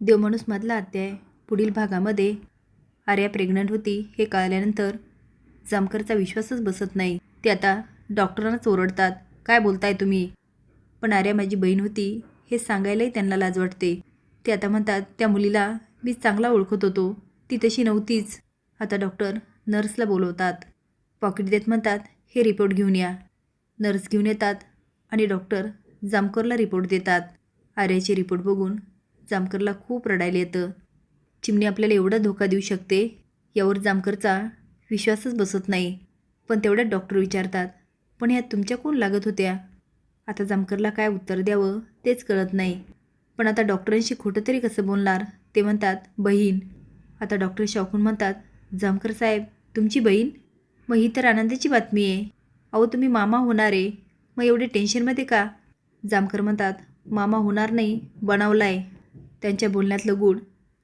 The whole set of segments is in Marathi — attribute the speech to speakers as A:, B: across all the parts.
A: देवमाणूसमधला अध्याय पुढील भागामध्ये आर्या प्रेग्नंट होती हे कळल्यानंतर जामकरचा विश्वासच बसत नाही. ते आता डॉक्टरांनाच ओरडतात, काय बोलताय तुम्ही? पण आर्या माझी बहीण होती हे सांगायलाही त्यांना लाज वाटते. ते आता म्हणतात, त्या मुलीला मी चांगला ओळखत होतो, ती तशी नव्हतीच. आता डॉक्टर नर्सला बोलवतात. पॉकेट देत म्हणतात, हे रिपोर्ट घेऊन या. नर्स घेऊन येतात आणि डॉक्टर जामकरला रिपोर्ट देतात. आर्याचे रिपोर्ट बघून जामकरला खूप रडायला येतं. चिमणी आपल्याला एवढा धोका देऊ शकते यावर जामकरचा विश्वासच बसत नाही. पण तेवढ्यात डॉक्टर विचारतात, पण ह्या तुमच्या कोण लागत होत्या? आता जामकरला काय उत्तर द्यावं तेच कळत नाही. पण आता डॉक्टरांशी खोटं तरी कसं बोलणार? ते म्हणतात, बहीण. आता डॉक्टर शॉकून म्हणतात, जामकर साहेब तुमची बहीण? मग ही तर आनंदाची बातमी आहे. अहो तुम्ही मामा होणार आहे, मग एवढे टेन्शनमध्ये का? जामकर म्हणतात, मामा होणार नाही, बनवला आहे. त्यांच्या बोलण्यातलं गूढ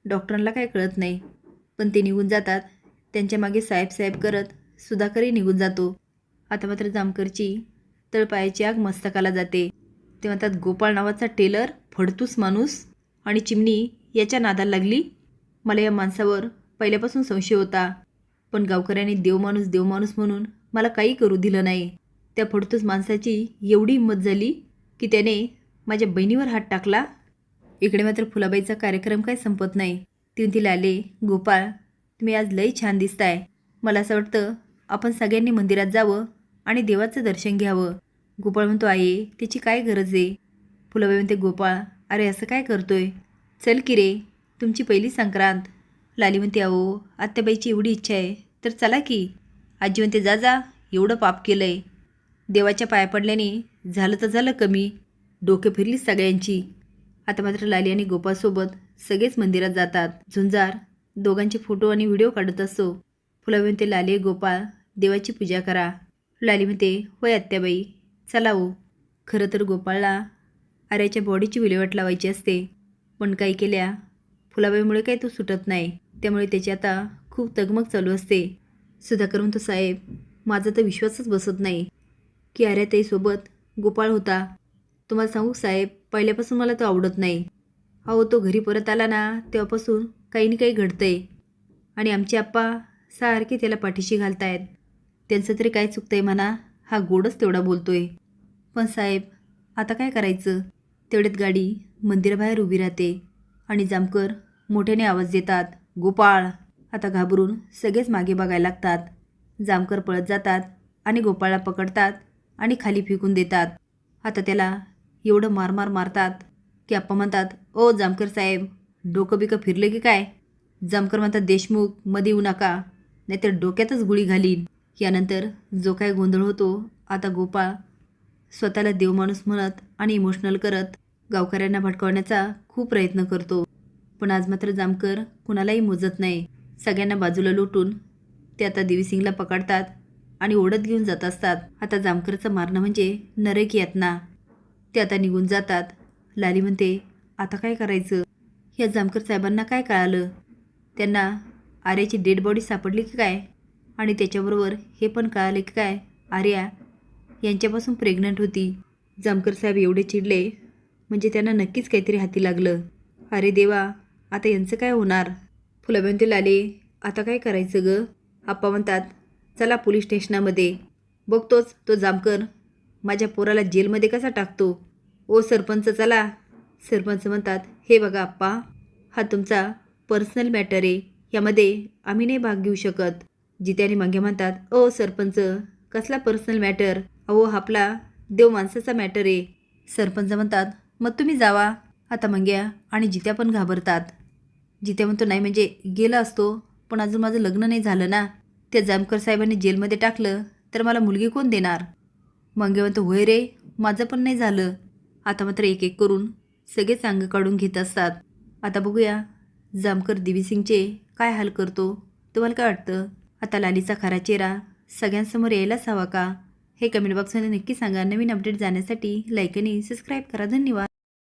A: डॉक्टरांना काय कळत नाही. पण ते निघून जातात. त्यांच्या मागे साहेब साहेब करत सुधाकरही निघून जातो. आता मात्र जामकरची तळपायाची आग मस्तकाला जाते. ते म्हणतात, गोपाळ नावाचा टेलर, फडतूस माणूस आणि चिमणी याच्या नादाला लागली. मला या माणसावर पहिल्यापासून संशय होता, पण गावकऱ्यांनी देवमाणूस म्हणून मला काही करू दिलं नाही. त्या फडतूस माणसाची एवढी हिंमत झाली की त्याने माझ्या बहिणीवर हात टाकला. इकडे मात्र फुलाबाईचा कार्यक्रम काय संपत नाही. ती म्हणती, लाले गोपाळ तुम्ही आज लई छान दिसताय. मला असं वाटतं आपण सगळ्यांनी मंदिरात जावं आणि देवाचं दर्शन घ्यावं. गोपाळ म्हणतो, आई त्याची काय गरज आहे? फुलाबाई म्हणते, गोपाळ अरे असं काय करतोय? चल की रे, तुमची पहिली संक्रांत. लाली म्हणते, अहो आत्याबाईची एवढी इच्छा आहे तर चला की. आजी म्हणते, जा जा, एवढं पाप केलंय. देवाच्या पाया पडल्याने झालं तर झालं कमी, डोके फिरलीच सगळ्यांची. आता मात्र लाली आणि गोपाळसोबत सगळेच मंदिरात जातात. झुंजार दोघांचे फोटो आणि व्हिडिओ काढत असतो. फुलाबाई म्हणते, लाली गोपाळ देवाची पूजा करा. लाली म्हणते, होय आत्याबाई, चला हो. खरं तर गोपाळला आर्याच्या बॉडीची विल्हेवाट लावायची असते, पण काही केल्या फुलाबाईमुळे काही तो सुटत नाही. त्यामुळे त्याची आता खूप तगमग चालू असते. सुधाकर म्हणतो, साहेब माझा तर विश्वासच बसत नाही की आर्याताईसोबत गोपाळ होता. तुम्हाला सांगू साहेब, पहिल्यापासून मला तो आवडत नाही. अहो तो घरी परत आला ना तेव्हापासून काही ना काही घडतंय आणि आमचे आप्पा सारखे त्याला पाठीशी घालतायत. त्यांचं तरी काय चुकतंय म्हणा, हा गोडच तेवढा बोलतोय. पण साहेब आता काय करायचं? तेवढ्यात गाडी मंदिराबाहेर उभी राहते आणि जामकर मोठ्याने आवाज देतात, गोपाळ. आता घाबरून सगळेच मागे बघायला लागतात. जामकर पळत जातात आणि गोपाळला पकडतात आणि खाली फेकून देतात. आता त्याला एवढं मारमार मारतात की आप्पा म्हणतात, ओ जामकर साहेब डोकं बिकं फिरलं की काय? जामकर म्हणतात, देशमुख मध्ये येऊ नका नाहीतर डोक्यातच गुळी घालीन. यानंतर जो काय गोंधळ होतो. आता गोपाळ स्वतःला देवमाणूस म्हणत आणि इमोशनल करत गावकऱ्यांना भडकवण्याचा खूप प्रयत्न करतो. पण आज मात्र जामकर कुणालाही मोजत नाही. सगळ्यांना बाजूला लोटून ते आता देवीसिंगला पकडतात आणि ओढत घेऊन जात असतात. आता जामकरचं मारणं म्हणजे नरक यातना. ते आता निघून जातात. लाली म्हणते, आता काय करायचं? या जामकर साहेबांना काय कळालं? त्यांना आर्याची डेड बॉडी सापडली की काय? आणि त्याच्याबरोबर हे पण कळाले की काय आर्या यांच्यापासून प्रेग्नंट होती? जामकर साहेब एवढे चिडले म्हणजे त्यांना नक्कीच काहीतरी हाती लागलं. अरे देवा, आता यांचं काय होणार? फुलाबाई म्हणते, लाले आता काय करायचं ग? आप्पा म्हणतात, चला पोलीस स्टेशनामध्ये, बघतोच तो जामकर माझ्या पोराला जेलमध्ये कसा टाकतो. ओ सरपंच चला. सरपंच म्हणतात, हे बघा आप्पा, हा तुमचा पर्सनल मॅटर आहे, यामध्ये आम्ही नाही भाग घेऊ शकत. जिते आणि मंग्या म्हणतात, ओ सरपंच कसला पर्सनल मॅटर? अहो आपला देव माणसाचा मॅटर आहे. सरपंच म्हणतात, मग तुम्ही जावा. आता मंग्या आणि जित्या पण घाबरतात. जित्या म्हणतो, नाही म्हणजे गेला असतो, पण अजून माझं लग्न नाही झालं ना. त्या जामकर साहेबांनी जेलमध्ये टाकलं तर मला मुलगी कोण देणार? मंग्या म्हणतो, होय रे, माझं पण नाही झालं. आता मात्र एक एक करून सगळेच अंग काढून घेत असतात. आता बघूया जामकर देवीसिंगचे काय हाल करतो. तुम्हाला काय वाटतं? आता लालीचा खरा चेहरा सगळ्यांसमोर यायलाच हवा का? हे कमेंट बॉक्समध्ये नक्की सांगा. नवीन अपडेट जाण्यासाठी लाईक आणि सबस्क्राईब करा. धन्यवाद.